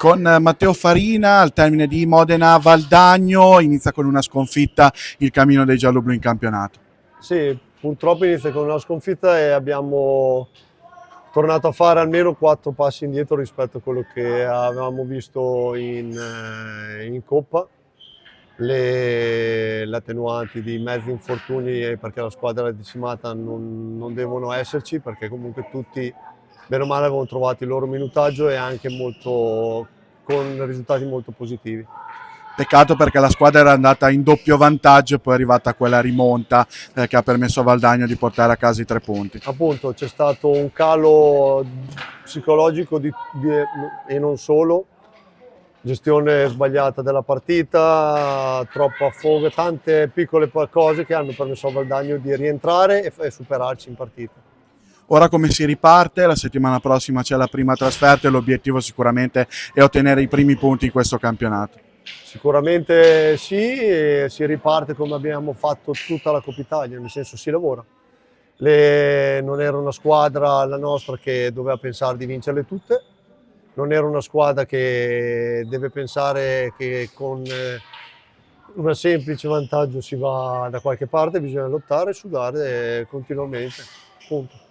Con Matteo Farina al termine di Modena-Valdagno inizia con una sconfitta il cammino dei gialloblu in campionato. Sì, purtroppo inizia con una sconfitta e abbiamo tornato a fare almeno 4 passi indietro rispetto a quello che avevamo visto in Coppa. Le attenuanti di mezzi infortuni perché la squadra è decimata non devono esserci, perché comunque tutti bene o male avevano trovato il loro minutaggio e anche con risultati molto positivi. Peccato perché la squadra era andata in doppio vantaggio e poi è arrivata quella rimonta che ha permesso a Valdagno di portare a casa i 3 punti. Appunto c'è stato un calo psicologico e non solo, gestione sbagliata della partita, troppo affogo, tante piccole cose che hanno permesso a Valdagno di rientrare e superarci in partita. Ora come si riparte? La settimana prossima c'è la prima trasferta e l'obiettivo sicuramente è ottenere i primi punti in questo campionato. Sicuramente sì, e si riparte come abbiamo fatto tutta la Coppa Italia, nel senso si lavora. Non era una squadra, la nostra, che doveva pensare di vincerle tutte, non era una squadra che deve pensare che con un semplice vantaggio si va da qualche parte, bisogna lottare e sudare continuamente, punto.